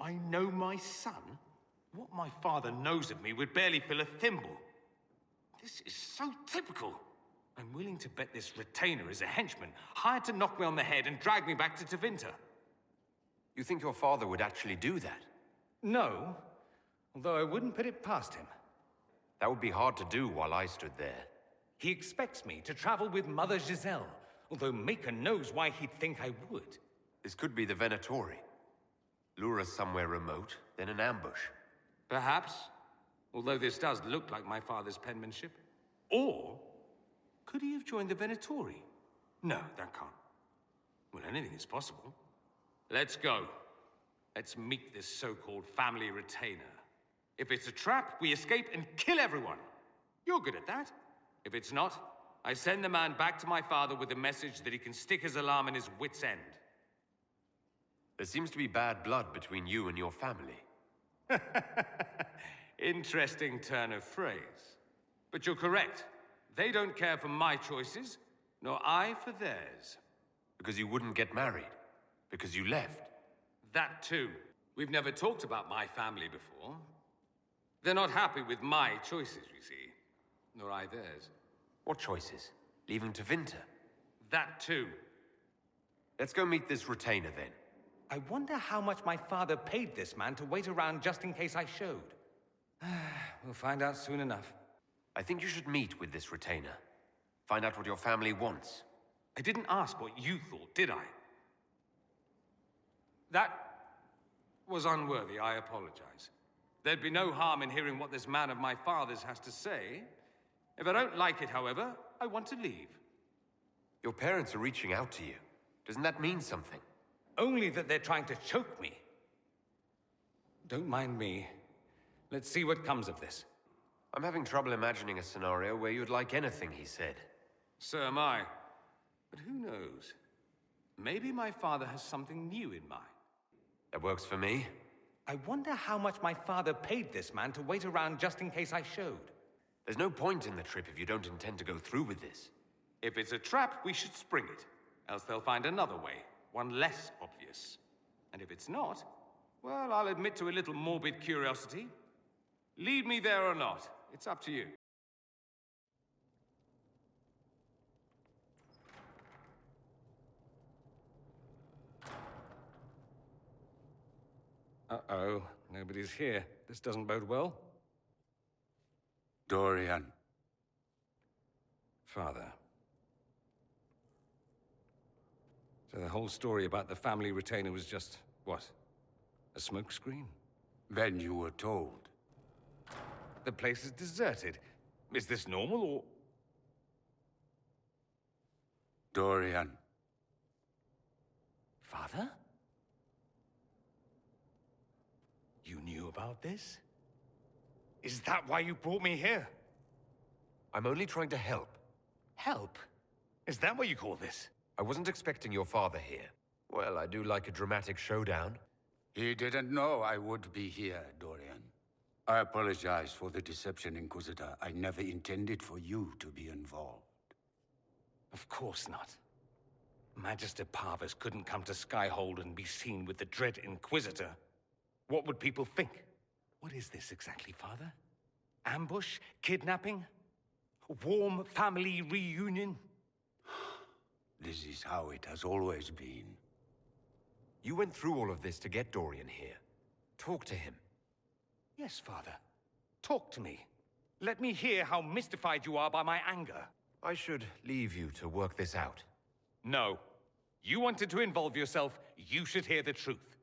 I know my son? What my father knows of me would barely fill a thimble. This is so typical. I'm willing to bet this retainer is a henchman, hired to knock me on the head and drag me back to Tevinter. You think your father would actually do that? No, although I wouldn't put it past him. That would be hard to do while I stood there. He expects me to travel with Mother Giselle, although Maker knows why he'd think I would. This could be the Venatori. Lure us somewhere remote, then an ambush. Perhaps, although this does look like my father's penmanship. Or, could he have joined the Venatori? No, that can't. Well, anything is possible. Let's go. Let's meet this so-called family retainer. If it's a trap, we escape and kill everyone. You're good at that. If it's not, I send the man back to my father with a message that he can stick his alarm in his wit's end. There seems to be bad blood between you and your family. Interesting turn of phrase. But you're correct. They don't care for my choices, nor I for theirs. Because you wouldn't get married. Because you left. That too. We've never talked about my family before. They're not happy with my choices, you see. Nor I theirs. What choices? Leaving Tevinter? That too. Let's go meet this retainer then. I wonder how much my father paid this man to wait around just in case I showed. We'll find out soon enough. I think you should meet with this retainer. Find out what your family wants. I didn't ask what you thought, did I? That was unworthy, I apologize. There'd be no harm in hearing what this man of my father's has to say. If I don't like it, however, I want to leave. Your parents are reaching out to you. Doesn't that mean something? Only that they're trying to choke me. Don't mind me. Let's see what comes of this. I'm having trouble imagining a scenario where you'd like anything he said. So am I. But who knows? Maybe my father has something new in mind. That works for me. I wonder how much my father paid this man to wait around just in case I showed. There's no point in the trip if you don't intend to go through with this. If it's a trap, we should spring it. Else they'll find another way, one less obvious. And if it's not, well, I'll admit to a little morbid curiosity. Lead me there or not, it's up to you. Uh-oh, nobody's here. This doesn't bode well. Dorian. Father. So the whole story about the family retainer was just, what? A smokescreen? Then you were told. The place is deserted. Is this normal, or...? Dorian. Father? You knew about this? Is that why you brought me here? I'm only trying to help. Help? Is that what you call this? I wasn't expecting your father here. Well, I do like a dramatic showdown. He didn't know I would be here, Dorian. I apologize for the deception, Inquisitor. I never intended for you to be involved. Of course not. Magister Parvus couldn't come to Skyhold and be seen with the dread Inquisitor. What would people think? What is this exactly, Father? Ambush? Kidnapping? Warm family reunion? This is how it has always been. You went through all of this to get Dorian here. Talk to him. Yes, Father. Talk to me. Let me hear how mystified you are by my anger. I should leave you to work this out. No. You wanted to involve yourself, you should hear the truth.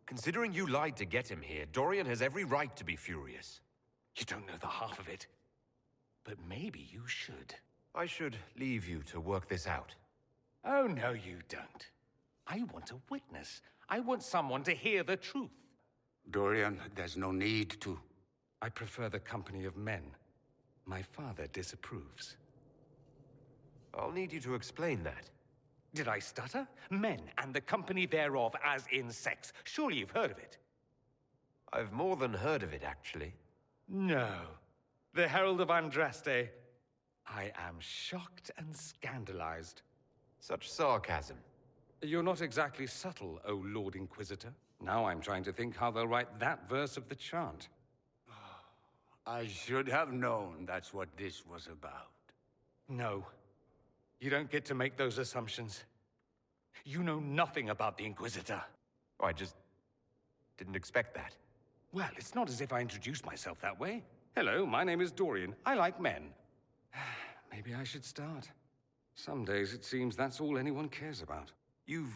Considering you lied to get him here, Dorian has every right to be furious. You don't know the half of it. But maybe you should. I should leave you to work this out. Oh, no, you don't. I want a witness. I want someone to hear the truth. Dorian, there's no need to. I prefer the company of men. My father disapproves. I'll need you to explain that. Did I stutter? Men and the company thereof, as in sex. Surely you've heard of it. I've more than heard of it, actually. No. The Herald of Andraste. I am shocked and scandalized. Such sarcasm. You're not exactly subtle, O Lord Inquisitor. Now I'm trying to think how they'll write that verse of the chant. I should have known that's what this was about. No. You don't get to make those assumptions. You know nothing about the Inquisitor. Oh, I just didn't expect that. Well, it's not as if I introduced myself that way. Hello, my name is Dorian. I like men. Maybe I should start. Some days it seems that's all anyone cares about. You've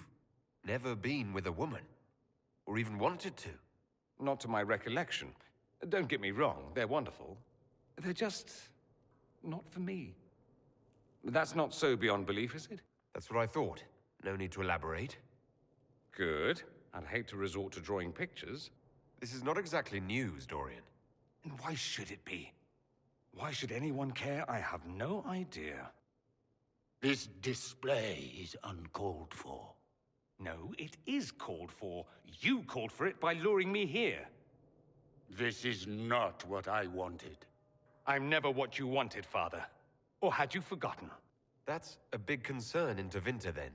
never been with a woman, or even wanted to. Not to my recollection. Don't get me wrong, they're wonderful. They're just not for me. That's not so beyond belief, is it? That's what I thought. No need to elaborate. Good. I'd hate to resort to drawing pictures. This is not exactly news, Dorian. And why should it be? Why should anyone care? I have no idea. This display is uncalled for. No, it is called for. You called for it by luring me here. This is not what I wanted. I'm never what you wanted, Father. Or had you forgotten? That's a big concern in Tevinter, then.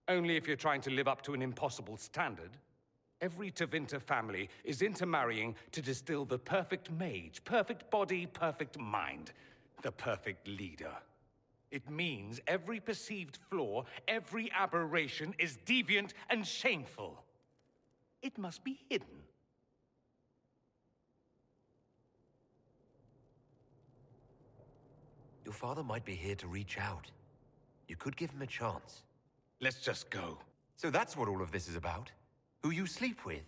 Only if you're trying to live up to an impossible standard. Every Tevinter family is intermarrying to distill the perfect mage, perfect body, perfect mind, the perfect leader. It means every perceived flaw, every aberration is deviant and shameful. It must be hidden. Your father might be here to reach out. You could give him a chance. Let's just go. So that's what all of this is about? Who you sleep with?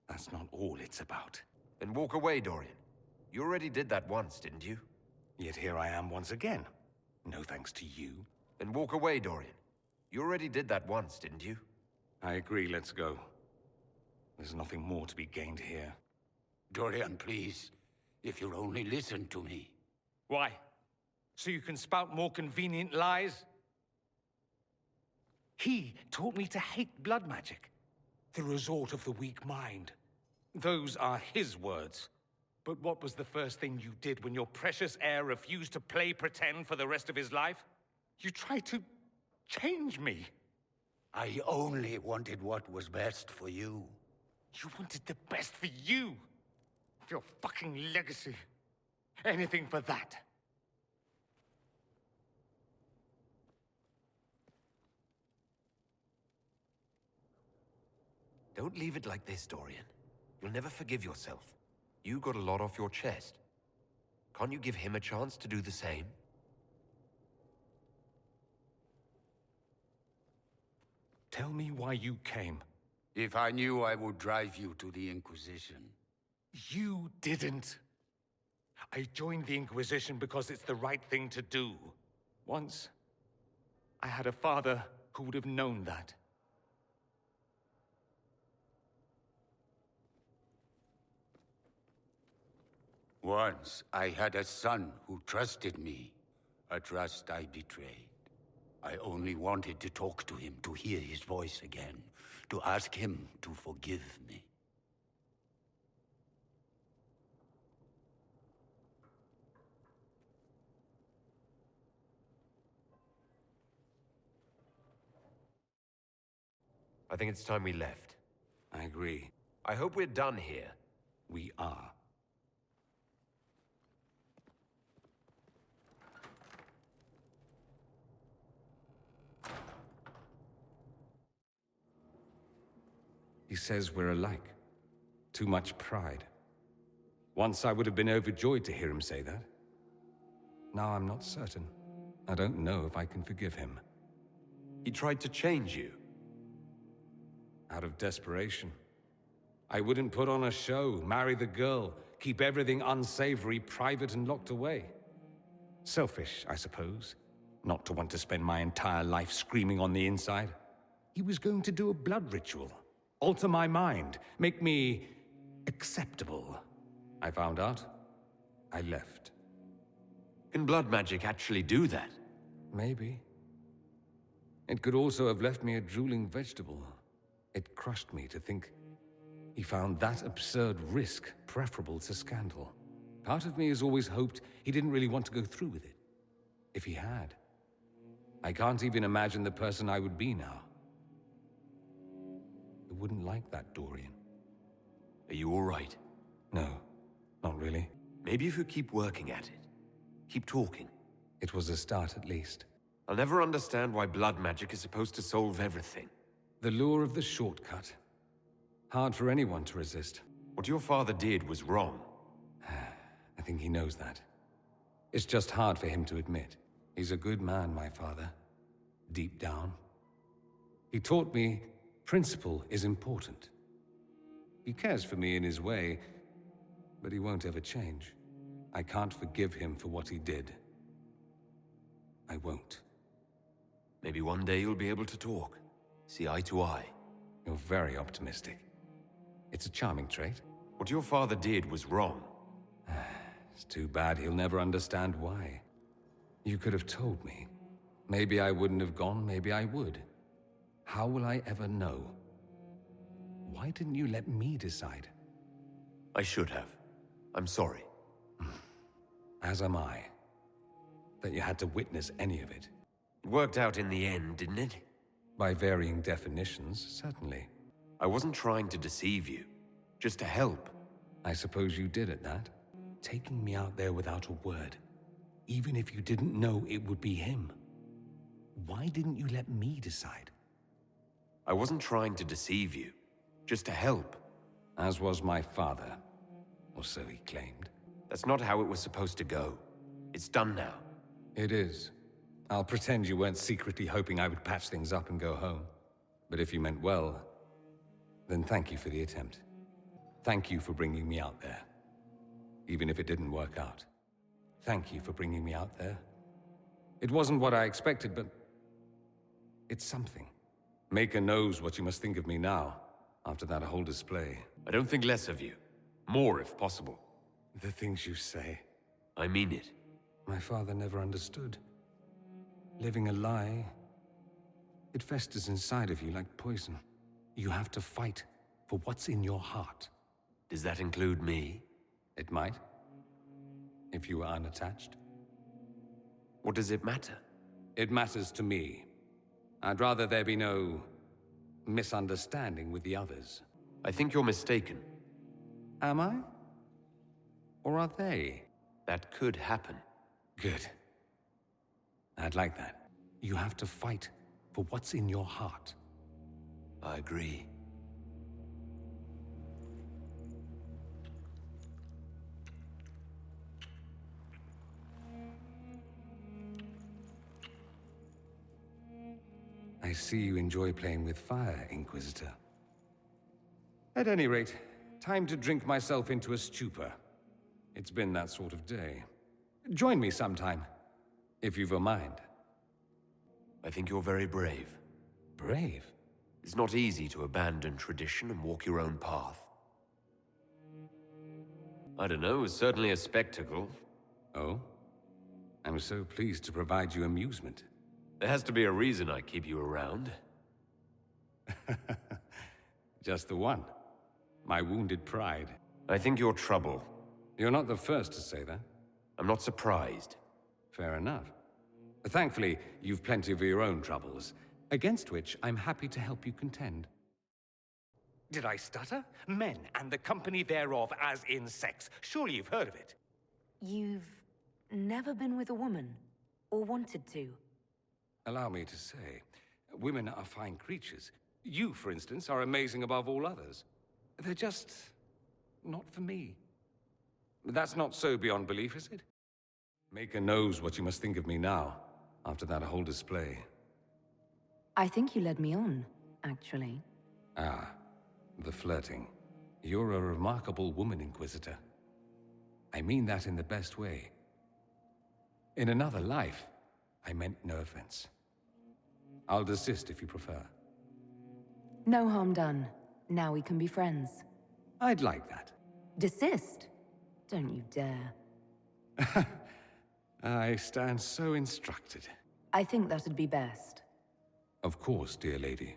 That's not all it's about. Then walk away, Dorian. You already did that once, didn't you? Yet here I am once again. No thanks to you. Then walk away, Dorian. You already did that once, didn't you? I agree, let's go. There's nothing more to be gained here. Dorian, please. If you'll only listen to me. Why? So you can spout more convenient lies? He taught me to hate blood magic. The resort of the weak mind. Those are his words. But what was the first thing you did when your precious heir refused to play pretend for the rest of his life? You tried to change me. I only wanted what was best for you. You wanted the best for you. For your fucking legacy. Anything for that. Don't leave it like this, Dorian. You'll never forgive yourself. You got a lot off your chest. Can't you give him a chance to do the same? Tell me why you came. If I knew, I would drive you to the Inquisition. You didn't. I joined the Inquisition because it's the right thing to do. Once, I had a father who would have known that. Once, I had a son who trusted me. A trust I betrayed. I only wanted to talk to him, to hear his voice again, to ask him to forgive me. I think it's time we left. I agree. I hope we're done here. We are. He says we're alike. Too much pride. Once I would have been overjoyed to hear him say that. Now I'm not certain. I don't know if I can forgive him. He tried to change you. Out of desperation. I wouldn't put on a show, marry the girl, keep everything unsavory, private and locked away. Selfish, I suppose. Not to want to spend my entire life screaming on the inside. He was going to do a blood ritual. Alter my mind. Make me acceptable. I found out. I left. Can blood magic actually do that? Maybe. It could also have left me a drooling vegetable. It crushed me to think he found that absurd risk preferable to scandal. Part of me has always hoped he didn't really want to go through with it. If he had. I can't even imagine the person I would be now. I wouldn't like that, Dorian. Are you all right? No, not really. Maybe if you keep working at it. Keep talking. It was a start at least. I'll never understand why blood magic is supposed to solve everything. The lure of the shortcut. Hard for anyone to resist. What your father did was wrong. I think he knows that. It's just hard for him to admit. He's a good man, my father. Deep down. He taught me principle is important. He cares for me in his way, but he won't ever change. I can't forgive him for what he did. I won't. Maybe one day you'll be able to talk. See eye to eye. You're very optimistic. It's a charming trait. What your father did was wrong. It's too bad he'll never understand why. You could have told me. Maybe I wouldn't have gone, maybe I would. How will I ever know? Why didn't you let me decide? I should have. I'm sorry. As am I. That you had to witness any of it. It worked out in the end, didn't it? By varying definitions, certainly. I wasn't trying to deceive you. Just to help. I suppose you did at that. Taking me out there without a word. Even if you didn't know it would be him. Why didn't you let me decide? I wasn't trying to deceive you. Just to help. As was my father. Or so he claimed. That's not how it was supposed to go. It's done now. It is. I'll pretend you weren't secretly hoping I would patch things up and go home. But if you meant well, then thank you for the attempt. Thank you for bringing me out there. Even if it didn't work out. Thank you for bringing me out there. It wasn't what I expected, but it's something. Maker knows what you must think of me now, after that whole display. I don't think less of you. More, if possible. The things you say. I mean it. My father never understood. Living a lie, it festers inside of you like poison. You have to fight for what's in your heart. Does that include me? It might. If you were unattached. What does it matter? It matters to me. I'd rather there be no misunderstanding with the others. I think you're mistaken. Am I? Or are they? That could happen. Good. I'd like that. You have to fight for what's in your heart. I agree. I see you enjoy playing with fire, Inquisitor. At any rate, time to drink myself into a stupor. It's been that sort of day. Join me sometime, if you've a mind. I think you're very brave. Brave? It's not easy to abandon tradition and walk your own path. I don't know, it's certainly a spectacle. Oh? I'm so pleased to provide you amusement. There has to be a reason I keep you around. Just the one. My wounded pride. I think you're trouble. You're not the first to say that. I'm not surprised. Fair enough. Thankfully, you've plenty of your own troubles, against which I'm happy to help you contend. Did I stutter? Men and the company thereof, as in sex. Surely you've heard of it. You've never been with a woman? Or wanted to? Allow me to say, women are fine creatures. You, for instance, are amazing above all others. They're just not for me. That's not so beyond belief, is it? Maker knows what you must think of me now, after that whole display. I think you led me on, actually. Ah, the flirting. You're a remarkable woman, Inquisitor. I mean that in the best way. In another life, I meant no offense. I'll desist if you prefer. No harm done. Now we can be friends. I'd like that. Desist? Don't you dare. I stand so instructed. I think that'd be best. Of course, dear lady.